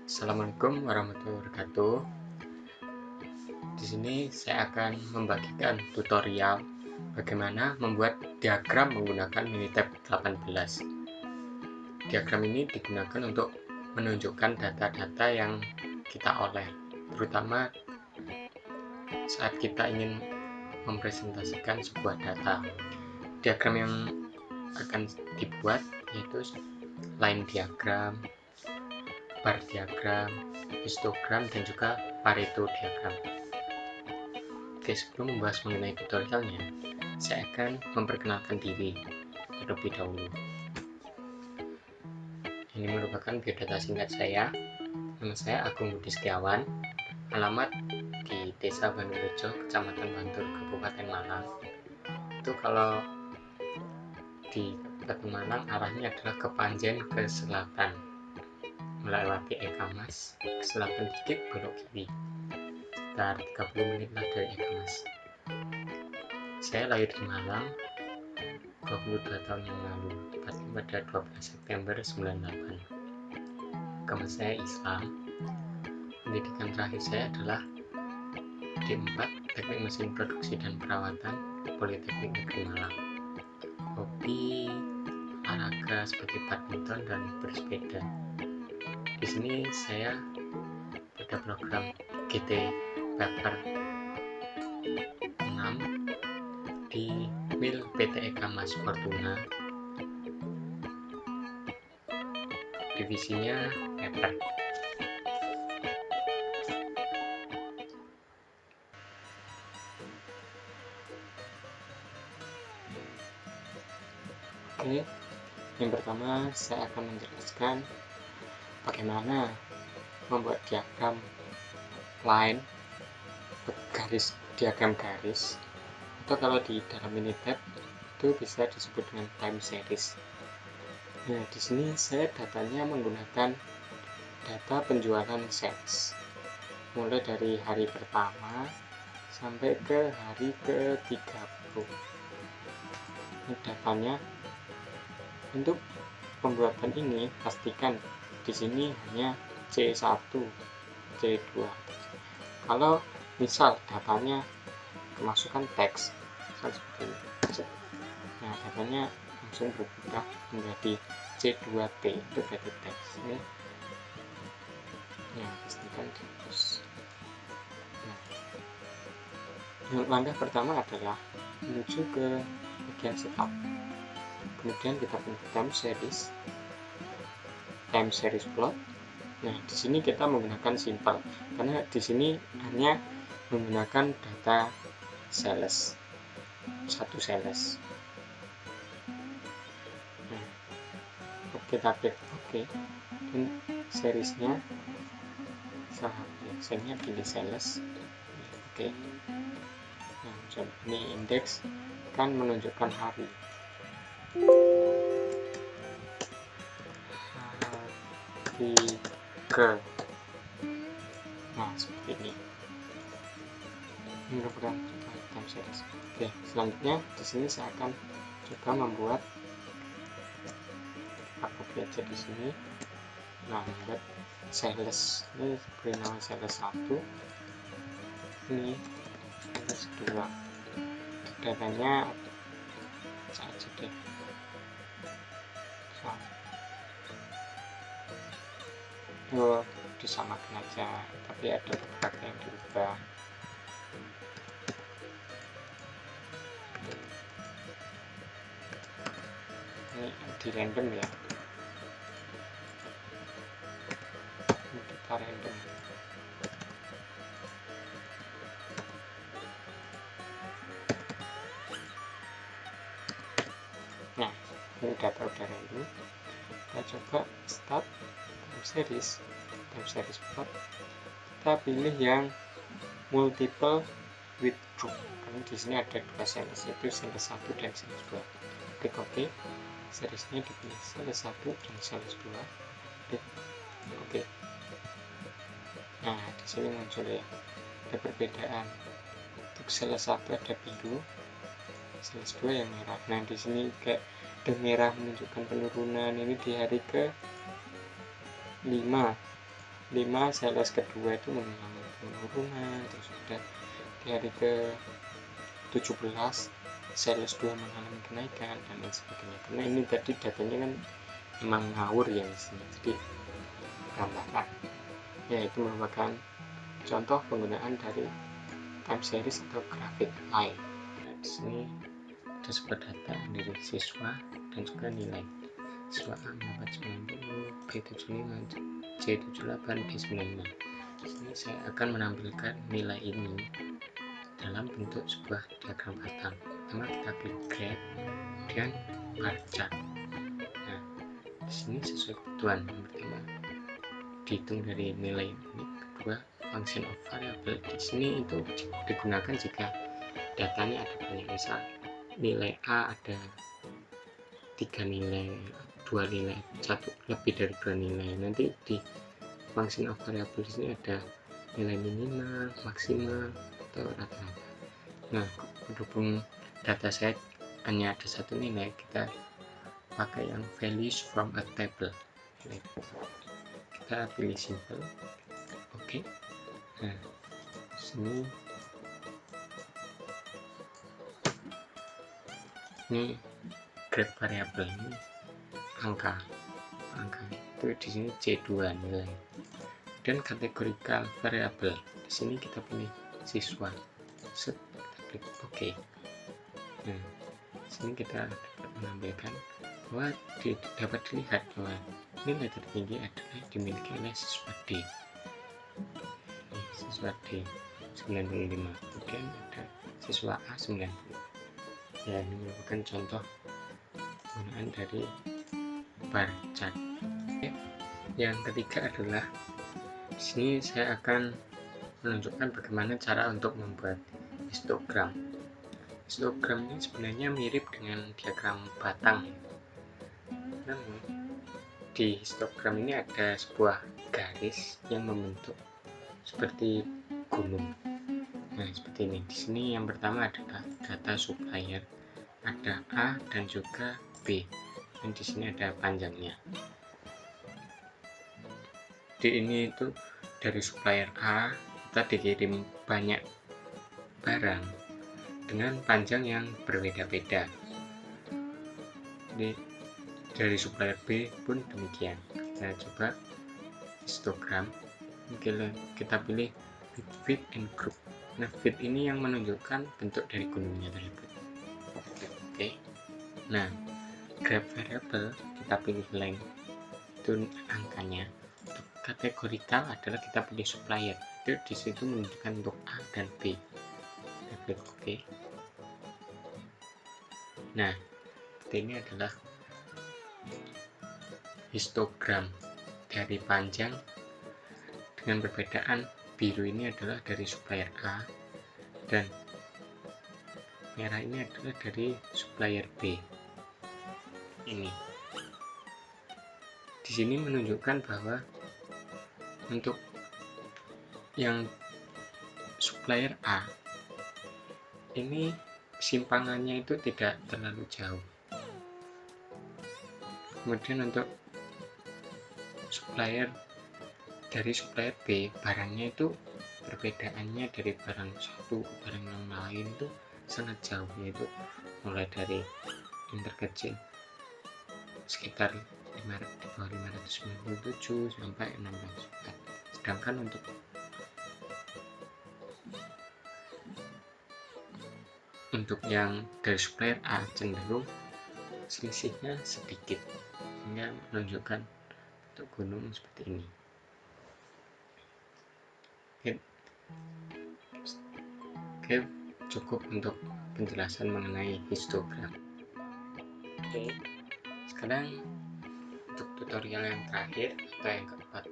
Assalamualaikum warahmatullahi wabarakatuh. Di sini saya akan membagikan tutorial bagaimana membuat diagram menggunakan Minitab 18. Diagram ini digunakan untuk menunjukkan data-data yang kita oleh, terutama saat kita ingin mempresentasikan sebuah data. Diagram yang akan dibuat yaitu line diagram, bar diagram, histogram, dan juga Pareto diagram. Oke, sebelum membahas mengenai tutorialnya, saya akan memperkenalkan diri terlebih dahulu. Ini merupakan biodata singkat saya. Nama saya Agung Budi Setiawan, alamat di Desa Bandungrejo, Kecamatan Bantul, Kabupaten Malang. Itu kalau di Kabupaten Malang arahnya adalah ke Panjen, ke selatan, melewati Ekamas, ke selatan dikit belok kiri, sekitar 30 menit lah dari Ekamas. Saya lahir di Malang 22 tahun yang lalu, tepatnya pada 12 September 98. Agama saya Islam. Pendidikan terakhir saya adalah D4, Teknik Mesin Produksi dan Perawatan, Politeknik Negeri Malang. Hobi olahraga seperti badminton dan bersepeda. Di sini saya pada program GT Paper 6 di Mil PT Ekamas Fortuna, divisinya paper. Oke, yang pertama saya akan menjelaskan bagaimana membuat diagram line, diagram garis, atau kalau di dalam Minitab itu bisa disebut dengan time series. Nah, di sini saya datanya menggunakan data penjualan sales, mulai dari hari pertama sampai ke hari ke-30. Ini datanya. Untuk pembuatan ini pastikan di sini hanya C1, C2. Kalau misal datanya kemasukan teks seperti ini, nah datanya langsung berubah menjadi C2T, itu berarti teks ya. Nah, pastikan terus. Nah, langkah pertama adalah menuju ke bagian setup. Kemudian kita pilih time series plot. Nah, di sini kita menggunakan simple karena di sini hanya menggunakan data sales, satu sales. Nah, kita klik OK, dan seriesnya saya pilih sales. Oke. Nah, ini indeks kan menunjukkan hari. Nah, seperti ini. Ini merupakan time series. Oke, selanjutnya di sini saya akan coba membuat copy aja di sini. Nah, membuat sales. Ini beri nama sales 1. Ini sales 2. Datanya saja deh. Disamakan aja, tapi ada beberapa yang diubah. Ini di random ya, ini kita random. Nah, ini data udah random. Kita coba start time series plot. Kita pilih yang multiple with group, karena di sini ada dua sales, yaitu sales 1 dan sales 2. Klik OK, seriesnya dipilih sales 1 dan sales 2. Klik OK. Nah, di sini muncul ya, ada perbedaan. Untuk sales 1 ada biru, sales 2 yang merah. Nah, di sini kayak ada merah menunjukkan penurunan. Ini di hari ke 5. 5 sales kedua itu mengalami penurunan, terus udah di hari ke 17 sales 2 mengalami kenaikan dan lain sebagainya. Karena ini tadi datanya kan memang ngawur ya di sini, jadi tambahkan. Ya, itu merupakan contoh penggunaan dari time series atau grafik line. Nah, di sini ada sebuah data dari siswa dan juga nilai. Siswa A mendapat 90, B 75, C 78, D 95. Di sini saya akan menampilkan nilai ini dalam bentuk sebuah diagram batang. Pertama kita klik graph, kemudian bar chart. Nah, di sini sesuai kebutuhan. Yang pertama dihitung dari nilai ini, kedua function of variable. Di sini itu digunakan jika datanya ada banyak, misal nilai A ada 3 nilai, 2 nilai, 1 lebih dari 2 nilai. Nanti di function of variable di sini ada nilai minimal, maksimal, atau rata-rata. Nah, berhubung data set hanya ada satu nilai, kita pakai yang values from a table. Kita pilih simple, oke. Nah, sini ini grab variable, ini angka itu di sini C2 nilai. Dan categorical variable di sini kita pilih siswa, set, kita klik oke. Nah, sini kita dapat menampilkan bahwa dapat dilihat bahwa nilai tertinggi adalah dimiliki oleh siswa D. Ini siswa D 95, kemudian ada siswa A 90. Ya, ini merupakan contoh penggunaan dari bar chart. Oke. Yang ketiga adalah di sini saya akan menunjukkan bagaimana cara untuk membuat histogram. Histogram ini sebenarnya mirip dengan diagram batang, namun di histogram ini ada sebuah garis yang membentuk seperti gunung. Nah, seperti ini. Di sini yang pertama adalah data supplier, ada A dan juga B, dan di sini ada panjangnya. Di ini itu dari supplier A kita dikirim banyak barang dengan panjang yang berbeda-beda. Jadi dari supplier B pun demikian. Kita coba histogram. Kita pilih fit and group. Nah, fit ini yang menunjukkan bentuk dari gunungnya tersebut. Oke. Nah, graph variable kita pilih length, itu angkanya. Untuk kategorical adalah kita pilih supplier. Itu di situ menunjukkan untuk A dan B. Kita klik oke. Nah, ini adalah histogram dari panjang, dengan perbedaan biru ini adalah dari supplier A dan merah ini adalah dari supplier B. Ini di sini menunjukkan bahwa untuk yang supplier A ini simpangannya itu tidak terlalu jauh. Kemudian untuk supplier B, barangnya itu perbedaannya dari barang satu ke barang yang lain itu sangat jauh, yaitu mulai dari yang terkecil sekitar 597 sampai 16 juta. Sedangkan untuk yang dari supplier A cenderung selisihnya sedikit, sehingga menunjukkan untuk gunung seperti ini. Oke, cukup untuk penjelasan mengenai histogram. Oke, sekarang untuk tutorial yang terakhir atau yang keempat.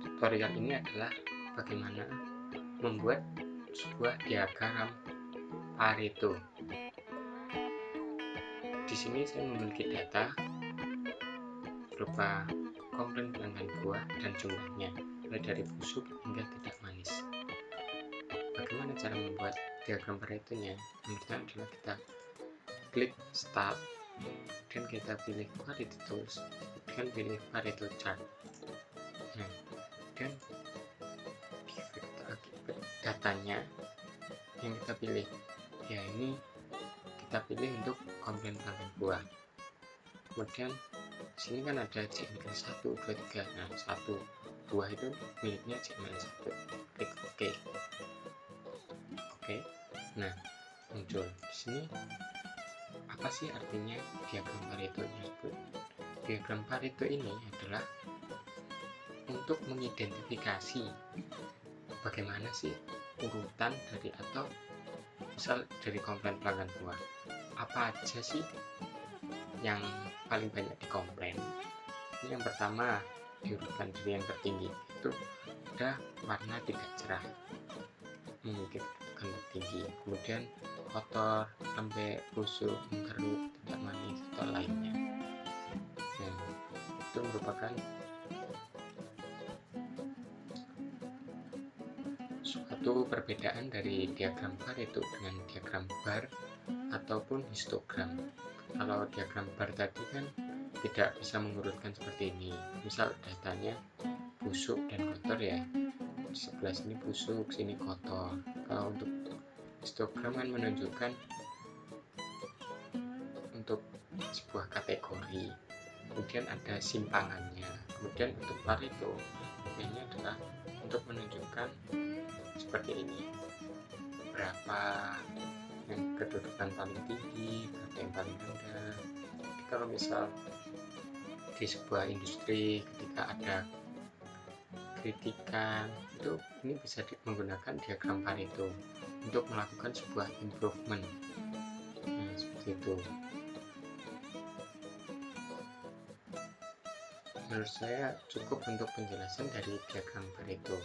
Tutorial ini adalah bagaimana membuat sebuah diagram Pareto. Di sini saya memiliki data berupa komplain pelanggan buah dan jumlahnya, mulai dari busuk hingga tidak manis. Bagaimana cara membuat diagram Pareto-nya? Yang pertama adalah kita klik start, dan kita pilih quality tools, dan pilih Pareto chart. Nah, kemudian di vektor akibat datanya yang kita pilih, ya ini kita pilih untuk komplain pelanggan buah. Kemudian sini kan ada JML 1, 2, 3. Nah, 1 buah itu miliknya JML 1. Klik OK. Oke. Nah, muncul di sini apa sih artinya diagram Pareto tersebut? Diagram Pareto ini adalah untuk mengidentifikasi bagaimana sih urutan dari, atau misal dari komplain pelanggan buah, apa aja sih yang paling banyak dikomplain. Ini yang pertama, diurutkan dari yang tertinggi itu ada warna tidak cerah, mungkin tertinggi, kemudian kotor, lembek, busuk, mengkerut, tidak manis, atau lainnya. Nah, itu merupakan suatu perbedaan dari diagram Pareto dengan diagram bar ataupun histogram. Kalau diagram bar tadi kan tidak bisa mengurutkan seperti ini, misal datanya busuk dan kotor ya, di sebelah sini busuk, sini kotor. Kalau untuk histogram kan menunjukkan untuk sebuah kategori, kemudian ada simpangannya. Kemudian untuk Pareto ini adalah untuk menunjukkan seperti ini, berapa yang kedudukan paling tinggi, berapa yang paling rendah. Jadi kalau misal di sebuah industri ketika ada kritikan, itu ini bisa menggunakan diagram Pareto untuk melakukan sebuah improvement. Nah, seperti itu. Menurut saya cukup untuk penjelasan dari diagram Pareto.